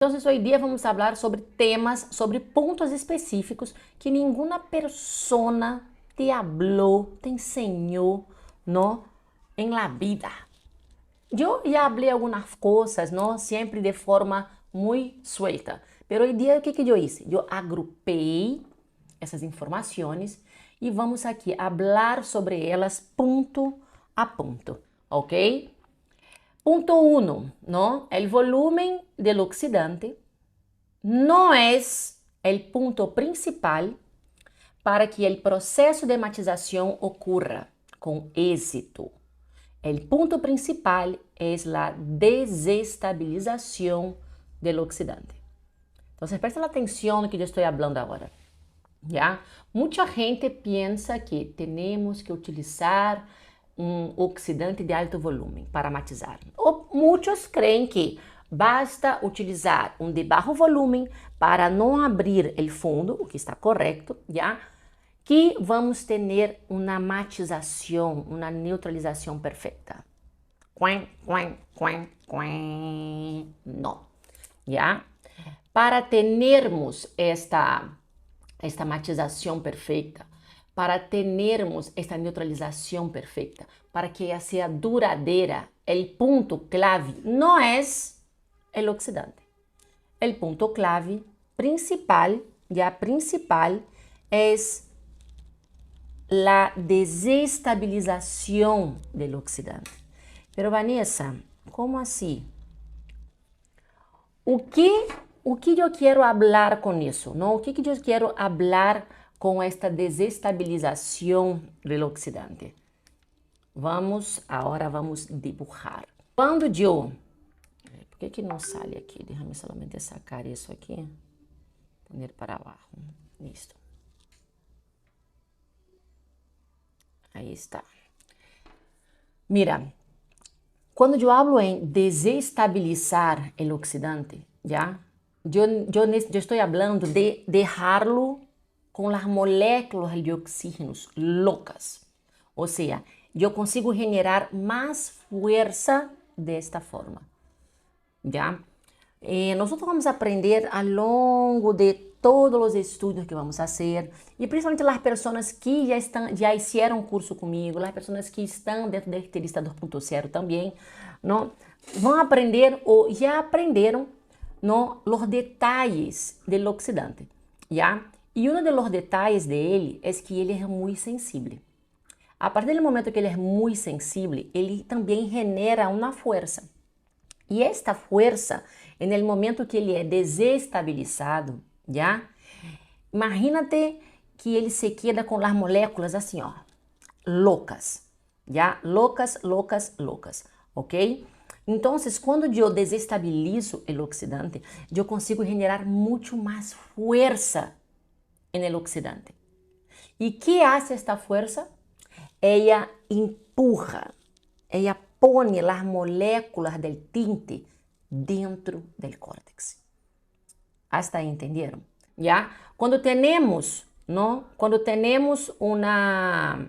Então, hoje dia vamos falar sobre temas, sobre pontos específicos que nenhuma persona te habló, te enseñó, ¿no? En la vida. Yo ya hablé algunas cosas, ¿no? Siempre de forma muy suelta. Pero hoy día, o que eu hice? Eu agrupei essas informações e vamos aqui falar sobre elas ponto a ponto, ¿ok? Punto 1, ¿no? El volumen del oxidante no es el punto principal para que el proceso de matización ocurra con éxito. El punto principal es la desestabilización del oxidante. Entonces, presta atención no que yo estoy hablando ahora. ¿Ya? Mucha gente piensa que tenemos que utilizar um oxidante de alto volume para matizar. Ou muitos creem que basta utilizar um de baixo volume para não abrir o fundo, o que está correto, já? Que vamos ter uma matização, uma neutralização perfeita. Não, já? Para termos esta matização perfeita, para termos esta neutralização perfeita, para que ela seja duradeira, o ponto clave não é o oxidante. O ponto clave principal, já principal, é a desestabilização do oxidante. Pero Vanessa, como assim? O que eu quero falar com isso? Não? O que eu quero falar com esta desestabilização do oxidante? Agora vamos dibujar. Quando eu... Por que não sai aqui? Deixa-me somente sacar isso aqui. Poner para abaixo. Listo. Aí está. Mira, quando eu hablo em desestabilizar o oxidante, já? Eu estou falando de deixá-lo com as moléculas de oxígenos loucas. Ou seja, eu consigo generar mais força desta forma. Já? Nós vamos aprender ao longo de todos os estudos que vamos fazer, e principalmente as pessoas que já fizeram curso comigo, as pessoas que estão dentro da Estilista 2.0 também, não? Vão aprender ou já aprenderam, no, los detalles del oxidante, ¿ya? Y uno de los detalles de él es que él es muy sensible. A partir del momento que ele é muito sensível, ele também genera uma força. E esta força, no momento que ele é desestabilizado, já? Imagínate que ele se queda com as moléculas assim, ó, loucas, já? Loucas, loucas, loucas, ok? Então, quando eu desestabilizo o oxidante, eu consigo generar muito mais força no oxidante. E que faz esta força? Ela empurra, ela põe as moléculas do tinte dentro do córtex. Hasta aí, entenderam? Já? Quando temos uma...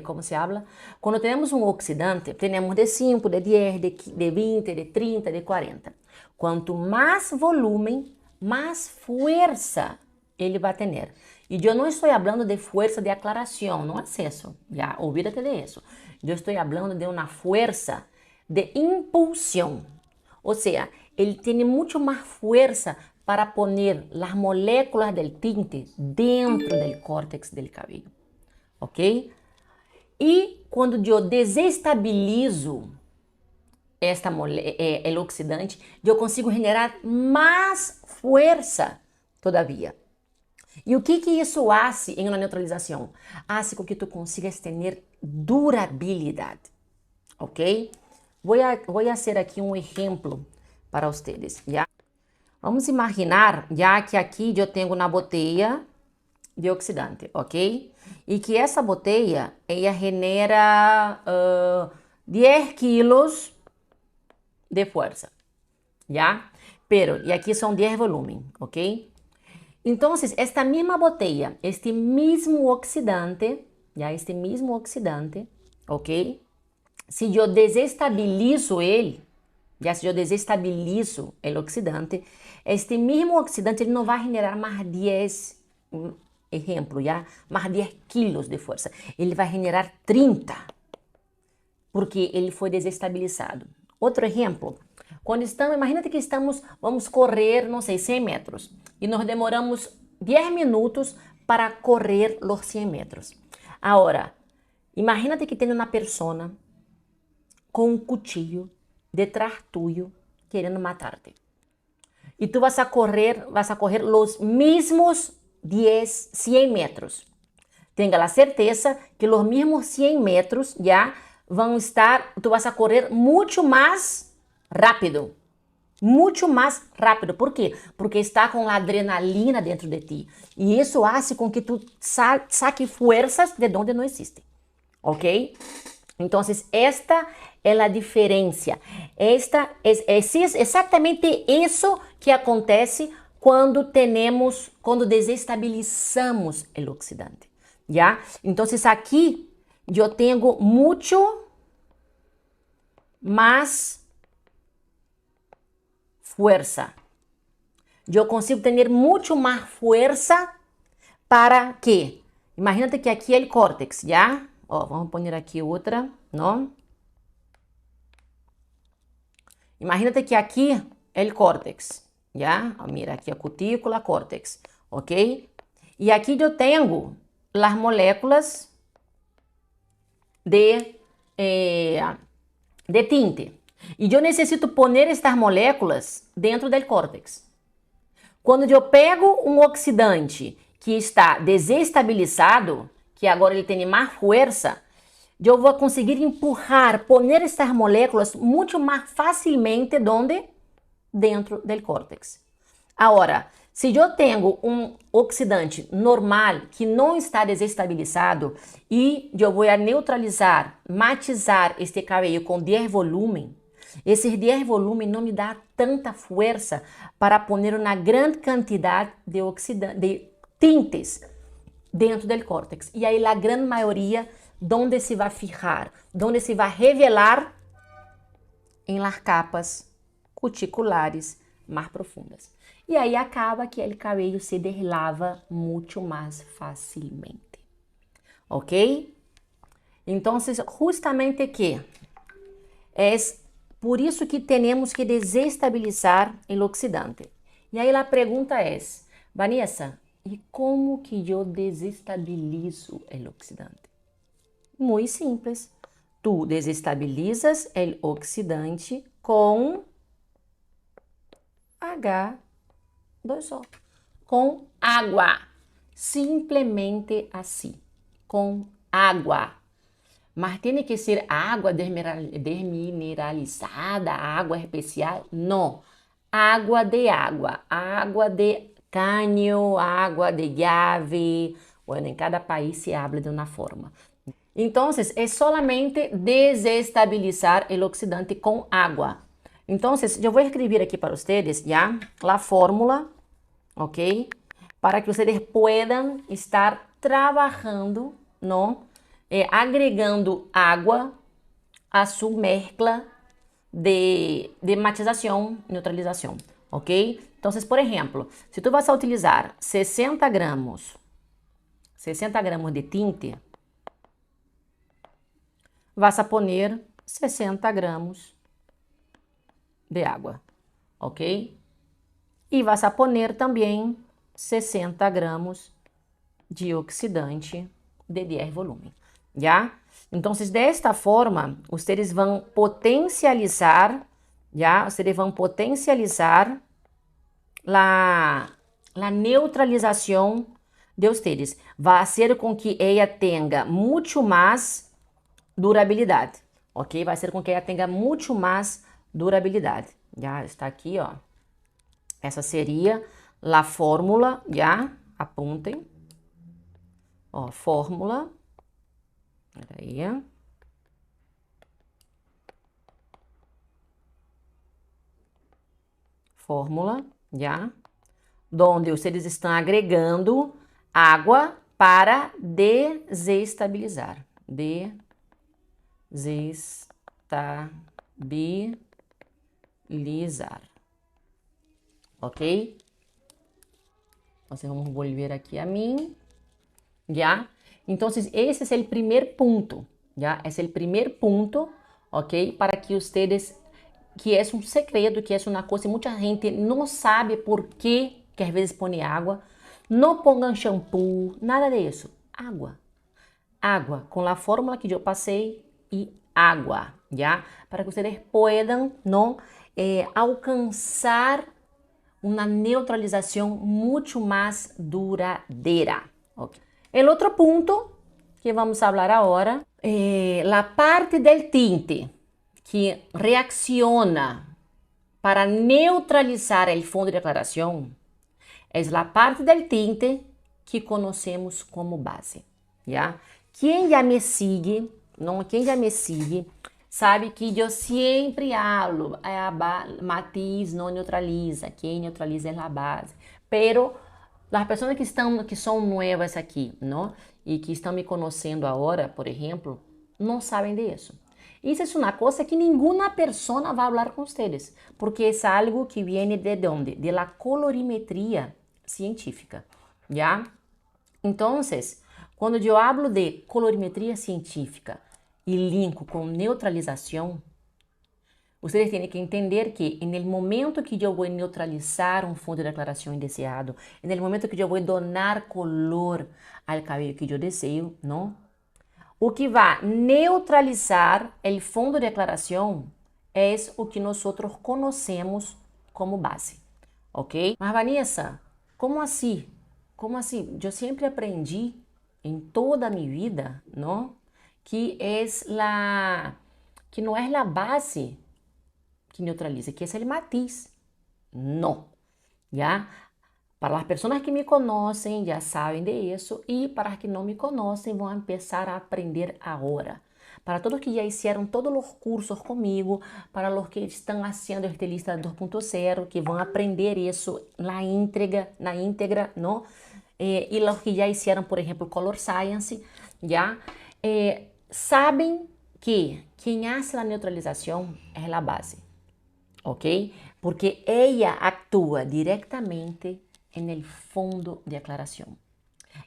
como se habla? Quando temos um oxidante, temos de 5, de 10, de 20, de 30, de 40. Quanto mais volume, mais força ele vai ter. E eu não estou falando de força de aclaração, não é isso. Já olvídate de isso. Eu estou falando de uma força de impulsão. Ou seja, ele tem muito mais força para pôr as moléculas do tinte dentro do córtex do cabelo. Ok? E quando eu desestabilizo o oxidante, eu consigo generar mais força todavia. E o que isso faz em uma neutralização? Faz com que tu consigas ter durabilidade, ok? Vou fazer aqui um exemplo para vocês, já? Vamos imaginar, já que aqui eu tenho uma botella de oxidante, ok? E que essa botella, ela genera 10 quilos de força, já? E aqui são 10 volumen, ok? Então, esta mesma botella, este mesmo oxidante, já? Este mesmo oxidante, ok? Se eu desestabilizo ele, Já se eu desestabilizo o oxidante, este mesmo oxidante ele não vai generar mais 10, exemplo, já, mais 10 quilos de força. Ele vai generar 30, porque ele foi desestabilizado. Outro exemplo, quando estamos, imagina que vamos correr, não sei, 100 metros, e nós demoramos 10 minutos para correr os 100 metros. Agora, imagínate que tem uma pessoa com um cuchillo detrás tuyo querendo matar-te. E tu vas a correr os mesmos 10, 100 metros. Tenga a certeza que os mesmos 100 metros já vão estar, tu vas a correr muito mais rápido. Muito mais rápido. Por quê? Porque está com a adrenalina dentro de ti. E isso faz com que tu saque forças de onde não existem. Ok? Então, esta é a diferença. Esta é exatamente isso que acontece quando desestabilizamos o oxidante. Já? Então, aqui eu tenho muito mais força. Eu consigo ter muito mais força para quê? Imagínate que aqui é o córtex, já? Ó, vamos pôr aqui outra, não? Imagínate que aqui é o córtex, já? Mira, aqui a cutícula, córtex, ok? E aqui eu tenho as moléculas de tinte. E eu necessito pôr estas moléculas dentro do córtex. Quando eu pego um oxidante que está desestabilizado, que agora ele tem mais força, eu vou conseguir empurrar, pôr estas moléculas muito mais facilmente dentro do córtex. Agora, se eu tenho um oxidante normal que não está desestabilizado e eu vou neutralizar, matizar este cabelo com 10 volume, esses 10 volume não me dá tanta força para pôr uma grande quantidade de tintes dentro do córtex. E aí a grande maioria onde se vai fijar, onde se vai revelar em las capas cuticulares mais profundas. E aí acaba que o cabelo se deslava muito mais facilmente. Ok? Então, justamente que é por isso que temos que desestabilizar o oxidante. E aí a pergunta é, Vanessa, e como que eu desestabilizo o oxidante? Muito simples. Tu desestabilizas o oxidante com H2O, com água. Simplesmente assim, com água. Mas tem que ser água desmineralizada, água especial? Não. Água de caño, água de llave. Bueno, em cada país se habla de uma forma. Então, é solamente desestabilizar o oxidante com água. Então, eu vou escrever aqui para vocês, já, a fórmula, ok? Para que vocês possam estar trabalhando, não? Agregando água a sua mescla de matização, neutralização, ok? Então, por exemplo, se tu vas a utilizar 60 gramos de tinte, vas a poner 60 gramos de água, ok? E vas a poner também 60 gramos de oxidante de 10 volume, já? Então, desta forma, vocês vão potencializar, já? Vocês vão potencializar a neutralização de vocês. Vai ser com que ela tenha muito mais durabilidade, ok? Vai ser com que ela tenha muito mais durabilidade. Já está aqui, ó. Essa seria a fórmula, já? Apontem. Ó, fórmula. Peraí. Fórmula, já? Onde vocês estão agregando água para desestabilizar. Desestabilizar neutralizar. ¿Ok? Entonces vamos a volver aquí a mí. ¿Ya? Entonces ese es el primer punto. ¿Ya? Es el primer punto, ¿ok? Para que ustedes, que es un secreto, que es una cosa, mucha gente no sabe por qué que às vezes pone agua. No pongan shampoo, nada de eso. Agua. Agua, con la fórmula que yo pasé y agua, ¿ya? Para que ustedes puedan, ¿no? Alcanzar una neutralización mucho más duradera. Okay. El otro punto que vamos a hablar ahora, la parte del tinte que reacciona para neutralizar el fondo de declaración es la parte del tinte que conocemos como base, ¿ya? Quem já me sigue, não, quem já me sigue, sabe que eu sempre hablo, matiz não neutraliza, quem neutraliza é a base. Pero as pessoas que são novas aqui, não? E que estão me conhecendo agora, por exemplo, não sabem disso. Isso é uma coisa que nenhuma pessoa vai falar com vocês, porque é algo que vem de onde? De la colorimetria científica, ¿ya? Entonces, quando eu hablo de colorimetria científica e linko com neutralização, vocês têm que entender que no momento que eu vou neutralizar um fundo de declaração indeseado, no momento que eu vou donar color ao cabelo que eu desejo, não? O que vai neutralizar o fundo de declaração é o que nós conhecemos como base, ok? Mas Vanessa, como assim? Como assim? Eu sempre aprendi em toda a minha vida, não? Que não é a base que neutraliza, que é o matiz. Não, já? Para as pessoas que me conhecem já sabem disso e para as que não me conhecem vão começar a aprender agora. Para todos que já fizeram todos os cursos comigo, para os que estão fazendo a estilista 2.0, que vão aprender isso na íntegra, não? E os que já fizeram, por exemplo, Color Science, já sabem que quem faz a neutralização é a base, ok? Porque ela atua diretamente no fundo de declaração.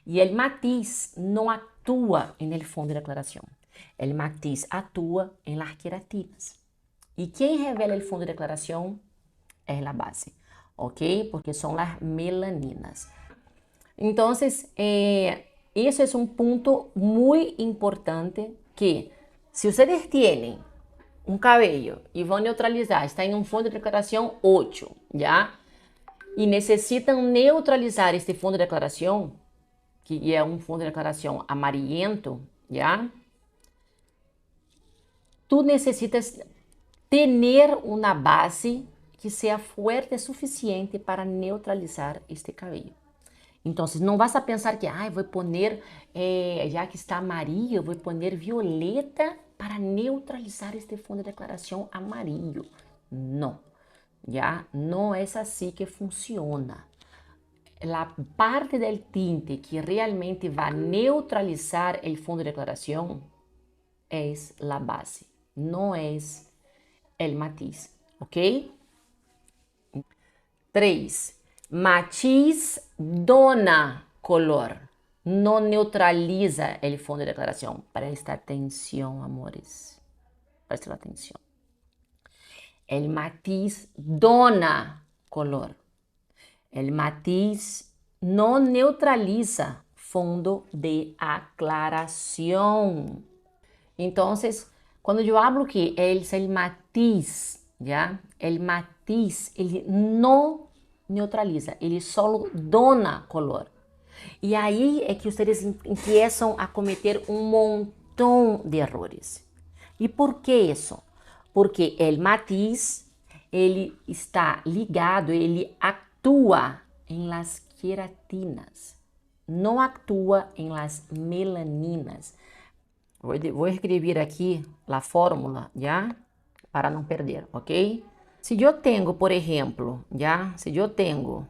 E o matiz não atua no fundo de declaração. O matiz atua em las queratinas. E quem revela o fundo de declaração é a base, ok? Porque são as melaninas. Então, isso é um ponto muito importante que, se vocês têm um cabelo e vão neutralizar, está em um fundo de declaração 8, já? E necessitam neutralizar este fundo de declaração, que é um fundo de declaração amarillento, já? Tu necessitas ter uma base que seja forte o suficiente para neutralizar este cabelo. Então, não vas a pensar que, vou poner, já que está amarillo, vou poner violeta para neutralizar este fundo de declaração amarillo. Não, já não é assim que funciona. A parte do tinte que realmente vai neutralizar o fundo de declaração é a base, não é o matiz, ok? 3. Matiz dona color, não neutraliza o fundo de declaração. Presta atenção, amores. Presta atenção. O matiz dona color. O matiz não neutraliza fundo de aclaração. Então, quando eu falo que é o matiz, já? O matiz, ele não neutraliza, ele só dona color. E aí é que vocês começam a cometer um montão de erros. E por que isso? Porque o matiz, ele está ligado, ele atua em las queratinas, não atua em las melaninas. Vou escrever aqui a fórmula, já? Para não perder, ok? Se eu tenho, por exemplo, já? Se eu tenho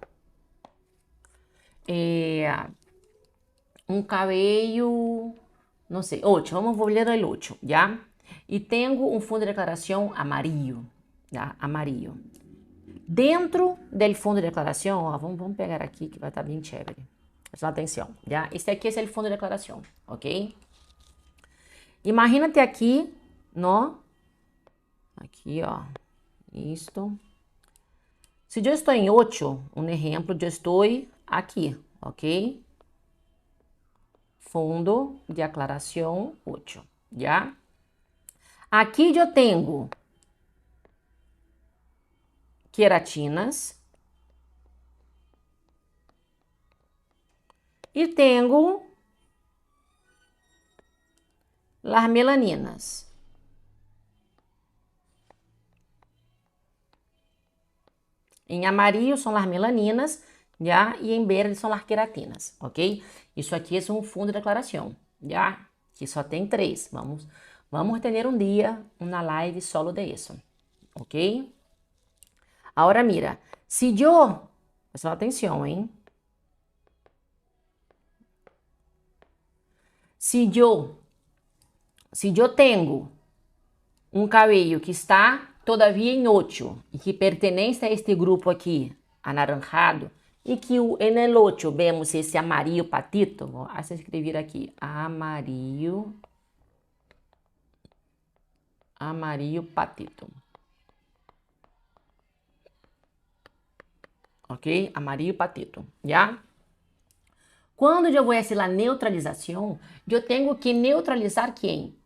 um cabelo, não sei, 8, vamos olhar o 8, já? E tenho um fundo de declaração amarillo, já? Amarillo. Dentro do fundo de declaração, ó, vamos pegar aqui que vai estar bem chévere. Presta atenção, já? Este aqui é o fundo de declaração, ok? Imagínate aqui, não? Aqui, ó, isto. Se eu estou em 8, um exemplo, eu estou aqui, ok? Fundo de declaração 8, já? Aqui eu tenho queratinas e tenho las melaninas. Em amarillo são as melaninas, já? E em verde são as queratinas, ok? Isso aqui é um fundo de declaração, já? Que só tem 3. Vamos ter um dia, uma live solo de isso, ok? Agora mira, se eu, presta atenção, hein? Se eu tenho um cabelo que está todavia em 8 e que pertence a este grupo aqui, anaranjado, e que en el 8 vemos esse amarillo patito, vou escrever aqui, amarillo patito. Ok? Amarillo patito, já? Quando eu vou fazer a neutralização, eu tenho que neutralizar quem?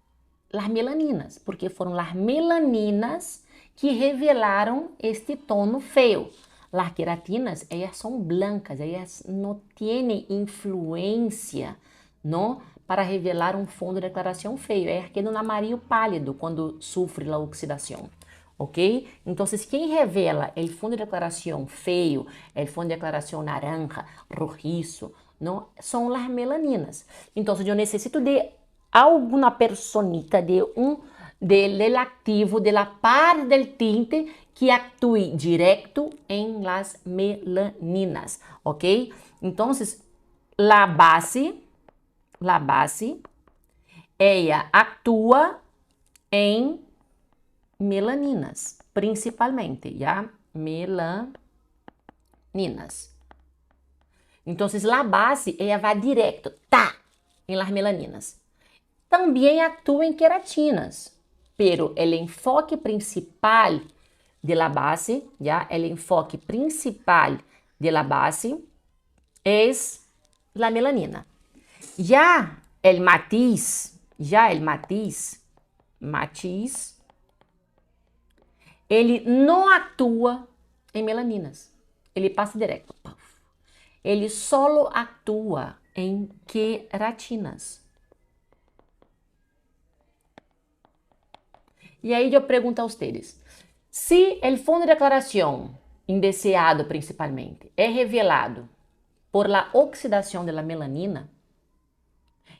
Las melaninas, porque foram las melaninas que revelaram este tono feio. Las queratinas, ellas são blancas, ellas não têm influência, não, para revelar um fundo de declaração feio. Elas quedam no amarillo pálido quando sofre a oxidação. Ok? Então, quem revela o fundo de declaração feio, o fundo de declaração naranja, rojizo, não, são as melaninas. Então, eu necessito de alguma personita del activo de la par del tinte que actúe directo en las melaninas, ok? Entonces, la base, ella actúa en melaninas, principalmente, ¿ya? Melaninas. Entonces, la base, ella va directo, en las melaninas. Também atua em queratinas, pero el enfoque principal de la base, ya, el enfoque principal de la base es la melanina. Ya el matiz, ele não atua em melaninas, ele passa direto. Ele só atua em queratinas. E aí eu pergunto a vocês, se o fundo de declaração, indeseado principalmente, é revelado por la oxidação de la melanina,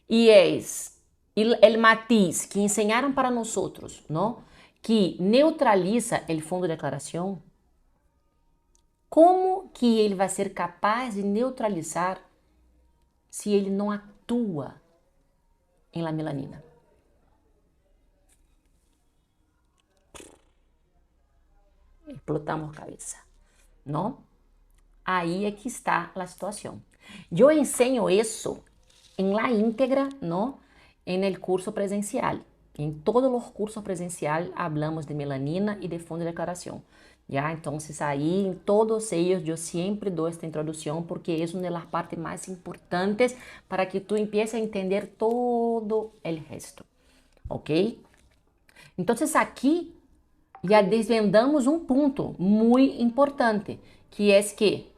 e é o matiz que ensinaram para nós, não? Que neutraliza o fundo de declaração, como que ele vai ser capaz de neutralizar se ele não atua em la melanina? Explotamos cabeça, não? Aí é que está a situação. Eu ensino isso em la íntegra, não? En el curso presencial. Em todos os cursos presenciais, hablamos de melanina e de fundo de declaração. Já, então, aí, em todos eles, eu sempre dou esta introdução, porque é uma das partes mais importantes para que tu empieces a entender todo o resto. Ok? Então, aqui, já desvendamos um ponto muito importante, que é que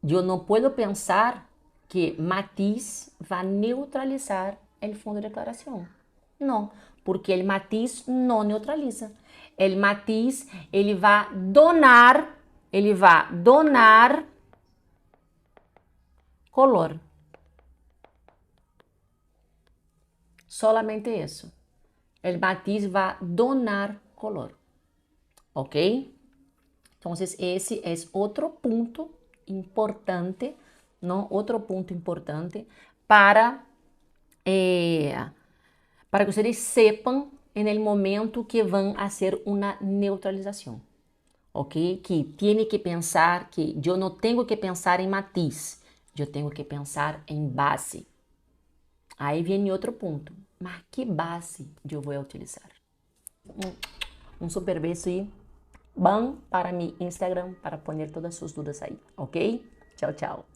eu não posso pensar que matiz vai neutralizar o fundo de declaração. Não, porque o matiz não neutraliza. O matiz, ele vai donar color. Solamente isso. O matiz vai donar color. Ok? Então, esse é outro ponto importante, não? Outro ponto importante para que vocês sepam en el momento que van a hacer una neutralización. ¿Ok? Que tiene que pensar que yo no tengo que pensar en matiz, yo tengo que pensar en base. Aí vem outro ponto. Mas que base eu vou utilizar? Um super beijo e bam para mi Instagram para poner todas suas dúvidas aí, ok? Tchau, tchau.